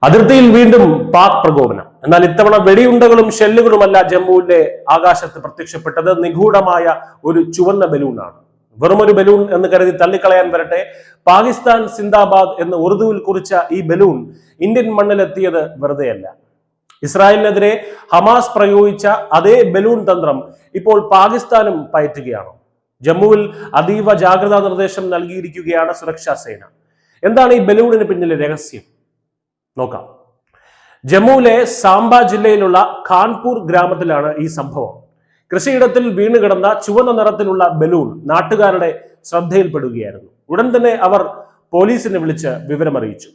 അതിർത്തിയിൽ വീണ്ടും പാക് പ്രകോപനം. എന്നാൽ ഇത്തവണ വെടിയുണ്ടകളും ഷെല്ലുകളുമല്ല ജമ്മുവിലെ ആകാശത്ത് പ്രത്യക്ഷപ്പെട്ടത്. നിഗൂഢമായ ഒരു ചുവന്ന ബലൂണാണ്. വെറുമൊരു ബലൂൺ എന്ന് കരുതി തള്ളിക്കളയാൻ വരട്ടെ, പാകിസ്ഥാൻ സിന്ദാബാദ് എന്ന് ഉറുദുവിൽ കുറിച്ച ഈ ബലൂൺ ഇന്ത്യൻ മണ്ണിലെത്തിയത് വെറുതെയല്ല. ഇസ്രായേലിനെതിരെ ഹമാസ് പ്രയോഗിച്ച അതേ ബലൂൺ തന്ത്രം ഇപ്പോൾ പാകിസ്ഥാനും പയറ്റുകയാണ്. ജമ്മുവിൽ അതീവ ജാഗ്രതാ നിർദ്ദേശം നൽകിയിരിക്കുകയാണ് സുരക്ഷാ സേന. എന്താണ് ഈ ബലൂണിന് പിന്നിലെ രഹസ്യം? നോക്കാം. ജമ്മുവിലെ സാംബ ജില്ലയിലുള്ള ഖാൻപൂർ ഗ്രാമത്തിലാണ് ഈ സംഭവം. കൃഷിയിടത്തിൽ വീണുകിടന്ന ചുവന്ന നിറത്തിലുള്ള ബലൂൺ നാട്ടുകാരുടെ ശ്രദ്ധയിൽപ്പെടുകയായിരുന്നു. ഉടൻ തന്നെ അവർ പോലീസിനെ വിളിച്ച് വിവരമറിയിച്ചു.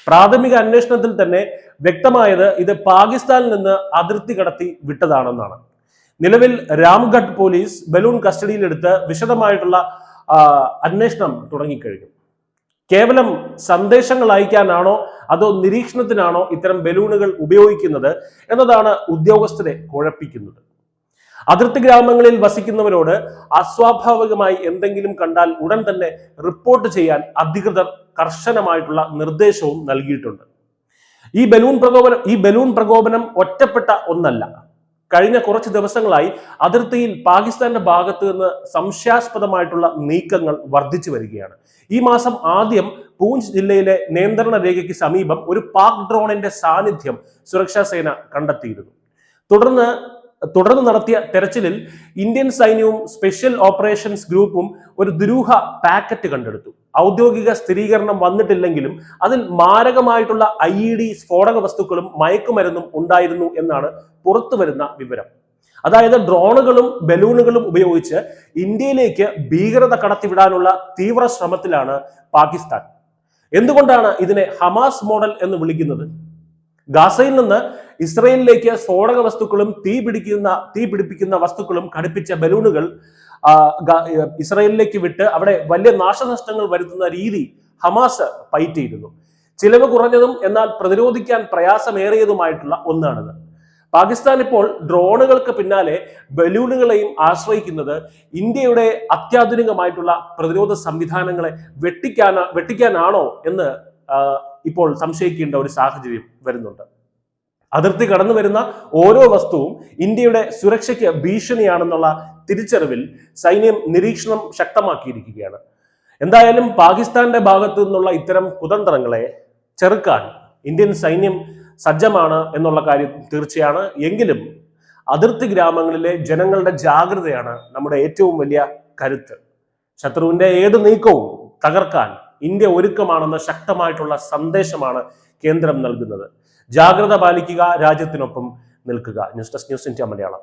പ്രാഥമിക അന്വേഷണത്തിൽ തന്നെ വ്യക്തമായത് ഇത് പാകിസ്ഥാനിൽ നിന്ന് അതിർത്തി കടത്തി വിട്ടതാണെന്നാണ്. നിലവിൽ രാംഗഡ് പോലീസ് ബലൂൺ കസ്റ്റഡിയിലെടുത്ത് വിശദമായിട്ടുള്ള അന്വേഷണം തുടങ്ങിക്കഴിഞ്ഞു. കേവലം സന്ദേശങ്ങൾ അയക്കാനാണോ അതോ നിരീക്ഷണത്തിനാണോ ഇത്തരം ബലൂണുകൾ ഉപയോഗിക്കുന്നത് എന്നതാണ് ഉദ്യോഗസ്ഥരെ കുഴപ്പിക്കുന്നത്. അതിർത്തി ഗ്രാമങ്ങളിൽ വസിക്കുന്നവരോട് അസ്വാഭാവികമായി എന്തെങ്കിലും കണ്ടാൽ ഉടൻ തന്നെ റിപ്പോർട്ട് ചെയ്യാൻ അധികൃതർ കർശനമായിട്ടുള്ള നിർദ്ദേശവും നൽകിയിട്ടുണ്ട്. ഈ ബലൂൺ പ്രകോപനം ഒറ്റപ്പെട്ട ഒന്നല്ല. കഴിഞ്ഞ കുറച്ച് ദിവസങ്ങളായി അതിർത്തിയിൽ പാകിസ്ഥാന്റെ ഭാഗത്ത് നിന്ന് സംശയാസ്പദമായിട്ടുള്ള നീക്കങ്ങൾ വർദ്ധിച്ചു വരികയാണ്. ഈ മാസം ആദ്യം പൂഞ്ച് ജില്ലയിലെ നിയന്ത്രണ രേഖയ്ക്ക് സമീപം ഒരു പാക് ഡ്രോണിന്റെ സാന്നിധ്യം സുരക്ഷാ സേന കണ്ടെത്തിയിരുന്നു. തുടർന്ന് നടത്തിയ തെരച്ചിലിൽ ഇന്ത്യൻ സൈന്യവും സ്പെഷ്യൽ ഓപ്പറേഷൻസ് ഗ്രൂപ്പും ഒരു ദുരൂഹ പാക്കറ്റ് കണ്ടെടുത്തു. ഔദ്യോഗിക സ്ഥിരീകരണം വന്നിട്ടില്ലെങ്കിലും അതിൽ മാരകമായിട്ടുള്ള IED സ്ഫോടക വസ്തുക്കളും മയക്കുമരുന്നും ഉണ്ടായിരുന്നു എന്നാണ് പുറത്തുവരുന്ന വിവരം. അതായത് ഡ്രോണുകളും ബലൂണുകളും ഉപയോഗിച്ച് ഇന്ത്യയിലേക്ക് ഭീകരത കടത്തിവിടാനുള്ള തീവ്ര ശ്രമത്തിലാണ് പാകിസ്ഥാൻ. എന്തുകൊണ്ടാണ് ഇതിനെ ഹമാസ് മോഡൽ എന്ന് വിളിക്കുന്നത്? ഗാസയിൽ നിന്ന് ഇസ്രയേലിലേക്ക് സ്ഫോടക വസ്തുക്കളും തീ പിടിപ്പിക്കുന്ന വസ്തുക്കളും ഘടിപ്പിച്ച ബലൂണുകൾ ഇസ്രയേലിലേക്ക് വിട്ട് അവിടെ വലിയ നാശനഷ്ടങ്ങൾ വരുത്തുന്ന രീതി ഹമാസ് പയറ്റിയിരുന്നു. ചിലവ് കുറഞ്ഞതും എന്നാൽ പ്രതിരോധിക്കാൻ പ്രയാസമേറിയതുമായിട്ടുള്ള ഒന്നാണിത്. പാകിസ്ഥാൻ ഇപ്പോൾ ഡ്രോണുകൾക്ക് പിന്നാലെ ബലൂണുകളെയും ആശ്രയിക്കുന്നത് ഇന്ത്യയുടെ അത്യാധുനികമായിട്ടുള്ള പ്രതിരോധ സംവിധാനങ്ങളെ വെട്ടിക്കാനാണോ എന്ന് ഇപ്പോൾ സംശയിക്കേണ്ട ഒരു സാഹചര്യം വരുന്നുണ്ട്. അതിർത്തി കടന്നു വരുന്ന ഓരോ വസ്തുവും ഇന്ത്യയുടെ സുരക്ഷയ്ക്ക് ഭീഷണിയാണെന്നുള്ള തിരിച്ചറിവിൽ സൈന്യം നിരീക്ഷണം ശക്തമാക്കിയിരിക്കുകയാണ്. എന്തായാലും പാകിസ്ഥാന്റെ ഭാഗത്തു നിന്നുള്ള ഇത്തരം കുതന്ത്രങ്ങളെ ചെറുക്കാൻ ഇന്ത്യൻ സൈന്യം സജ്ജമാണ് എന്നുള്ള കാര്യം തീർച്ചയാണ്. എങ്കിലും അതിർത്തി ഗ്രാമങ്ങളിലെ ജനങ്ങളുടെ ജാഗ്രതയാണ് നമ്മുടെ ഏറ്റവും വലിയ കരുത്ത്. ശത്രുവിന്റെ ഏത് നീക്കവും തകർക്കാൻ ഇന്ത്യ ഒരുക്കമാണെന്ന ശക്തമായിട്ടുള്ള സന്ദേശമാണ് കേന്ദ്രം നൽകുന്നത്. ജാഗ്രത പാലിക്കുക, രാജ്യത്തിനൊപ്പം നിൽക്കുക. News desk news India Malayalam.